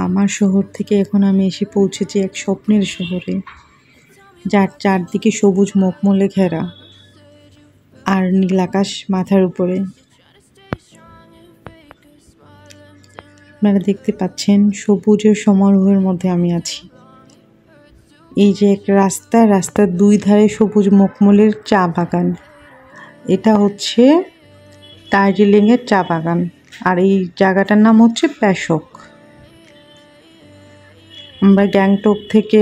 আমার শহর থেকে এখন আমি এসে পৌঁছেছি এক স্বপ্নের শহরে, যার চারদিকে সবুজ মখমলে ঘেরা আর নীল আকাশ মাথার উপরে। আপনারা দেখতে পাচ্ছেন সবুজের সমারোহের মধ্যে আমি আছি। এই যে একটা রাস্তার দুই ধারে সবুজ মখমলের চা বাগান। এটা হচ্ছে দার্জিলিংয়ের চা বাগান, আর এই জায়গাটার নাম হচ্ছে প্যাশক। আমরা গ্যাংটক থেকে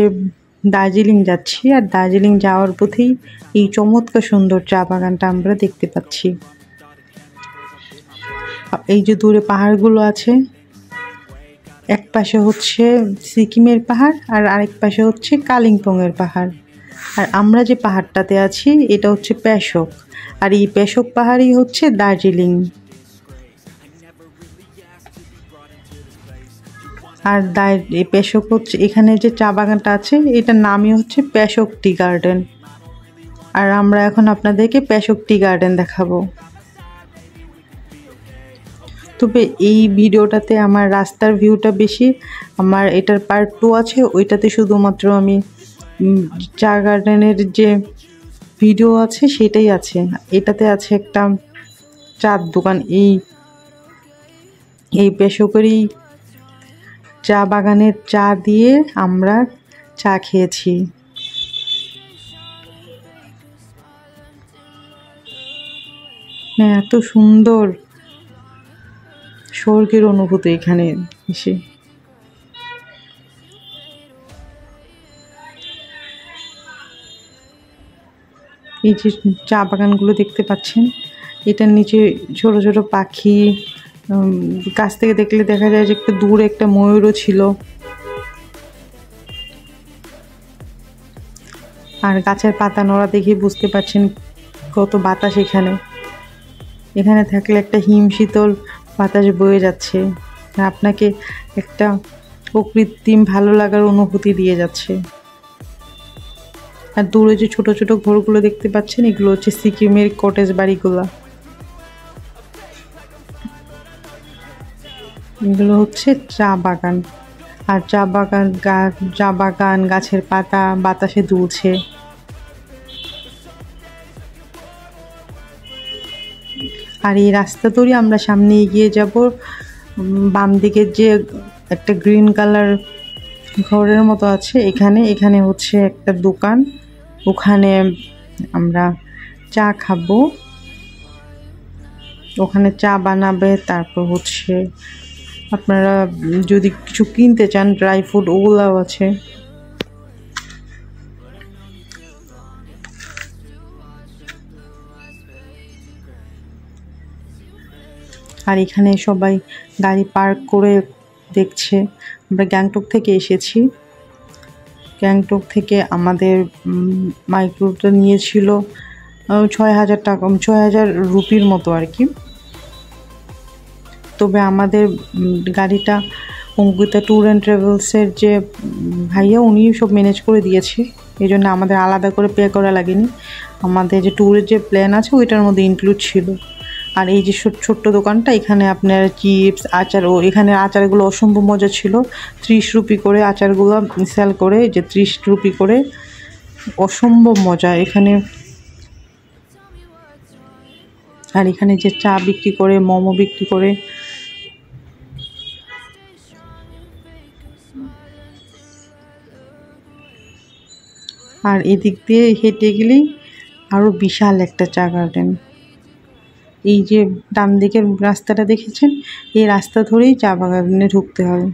দার্জিলিং যাচ্ছি, আর দার্জিলিং যাওয়ার পথেই এই চমৎকার সুন্দর চা বাগানটা আমরা দেখতে পাচ্ছি। এই যে দূরে পাহাড়গুলো আছে, এক পাশে হচ্ছে সিকিমের পাহাড় আর আরেক পাশে হচ্ছে কালিম্পংয়ের পাহাড়। আর আমরা যে পাহাড়টাতে আছি এটা হচ্ছে প্যাশক, আর এই প্যাশক পাহাড়ই হচ্ছে দার্জিলিং। আর এই প্যাশক হচ্ছে, এখানে যে চা বাগানটা আছে এটার নামই হচ্ছে প্যাশক টি গার্ডেন। আর আমরা এখন আপনাদেরকে প্যাশক টি গার্ডেন দেখাবো। তবে এই ভিডিওটাতে আমার রাস্তার ভিউটা বেশি, আমার এটার পার্ট 2 আছে, ওইটাতে শুধুমাত্র আমি চা গার্ডেনের যে ভিডিও আছে সেটাই আছে। এটাতে আছে একটা চার দোকান। এই পেশকরি চা বাগানের চা দিয়ে আমরা চা খেয়েছি। এত সুন্দর স্বর্গের অনুভূতি এখানে এসে। এই যে চা বাগানগুলো দেখতে পাচ্ছেন, এটার নিচে ছোট ছোট পাখি, কাছ থেকে দেখলে দেখা যায় যে একটু দূরে একটা ময়ূরও ছিল। আর গাছের পাতা নড়া দেখে বুঝতে পারছেন কত বাতাস এখানে। এখানে থাকলে একটা হিমশীতল বাতাস বয়ে যাচ্ছে, আপনাকে একটা অকৃত্রিম ভালো লাগার অনুভূতি দিয়ে যাচ্ছে। আর দূরে যে ছোট ছোট ঘরগুলো দেখতে পাচ্ছেন, এগুলো হচ্ছে সিকিমের কটেজ বাড়িগুলা। এগুলো হচ্ছে চা বাগান, আর চা বাগান গাছের পাতা বাতাসে দুলছে। আর এই রাস্তা ধরে আমরা সামনে এগিয়ে যাব। বাম দিকের যে একটা গ্রিন কালার ঘরের মতো আছে, এখানে হচ্ছে একটা দোকান, ওখানে আমরা চা খাবো। ওখানে চা বানাবে, তারপর হচ্ছে আপনারা যদি কিছু কিনতে চান ড্রাই ফ্রুট ওগুলাও আছে। আর এখানে সবাই গাড়ি পার্ক করে দেখছে। আমরা গ্যাংটক থেকে এসেছি। গ্যাংটক থেকে আমাদের মাইক্রোটা নিয়েছিল ৬,০০০ টাকা, ৬,০০০ রুপির মতো আর কি। তবে আমাদের গাড়িটা অঙ্কিতা ট্যুর অ্যান্ড ট্রাভেলসের যে ভাইয়া, উনি সব ম্যানেজ করে দিয়েছে, এই জন্য আমাদের আলাদা করে পে করা লাগেনি। আমাদের যে ট্যুরের যে প্ল্যান আছে ওইটার মধ্যে ইনক্লুড ছিল। আর এই যে ছোট্ট দোকানটা, এখানে আপনার চিপস আচার, ও এখানে আচারগুলো অসম্ভব মজা ছিল। 30 রুপি করে আচারগুলো সেল করে, যে 30 রুপি করে, অসম্ভব মজা এখানে। আর এখানে যে চা বিক্রি করে, মোমো বিক্রি করে। আর এদিক দিয়ে হেঁটে গেলেই আরও বিশাল একটা চা গার্ডেন। এই যে ডান দিকের রাস্তাটা দেখেছেন, এই রাস্তা ধরেই চা বাগানে ঢুকতে হয়।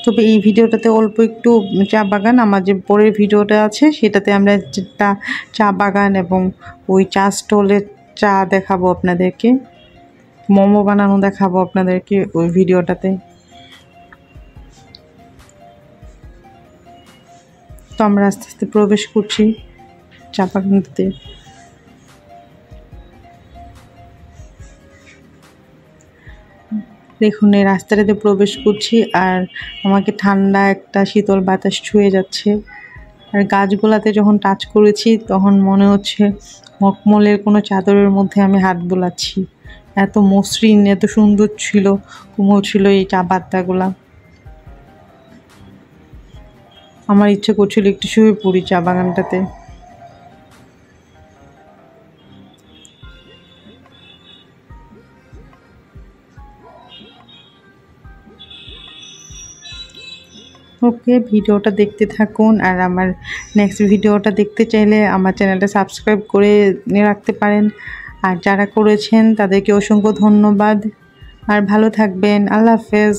তবে এই ভিডিওটাতে অল্প একটু চা বাগান, আমার যে পরের ভিডিওটা আছে সেটাতে আমরা চা বাগান এবং ওই চা স্টলের চা দেখাবো আপনাদেরকে, মোমো বানানো দেখাবো আপনাদেরকে ওই ভিডিওটাতে। তো আমরা আস্তে আস্তে প্রবেশ করছি চা বাগানটাতে। দেখুন এই রাস্তাটাতে প্রবেশ করছি, আর আমাকে ঠান্ডা একটা শীতল বাতাস ছুঁয়ে যাচ্ছে। আর গাছগুলাতে যখন টাচ করেছি তখন মনে হচ্ছে মখমলের কোনো চাদরের মধ্যে আমি হাত বোলাচ্ছি, এত মসৃণ, এত সুন্দর ছিল, কোমল ছিল এই চা পাতাগুলা। আমার ইচ্ছে করছিল একটু শুয়ে পড়ি চা বাগানটাতে। ওকে, ভিডিওটা দেখতে থাকুন। আর আমার নেক্সট ভিডিওটা দেখতে চাইলে আমার চ্যানেলটা সাবস্ক্রাইব করে রাখতে পারেন। আর যারা করেছেন তাদেরকে অসংখ্য ধন্যবাদ। আর ভালো থাকবেন। আল্লাহ হাফেজ।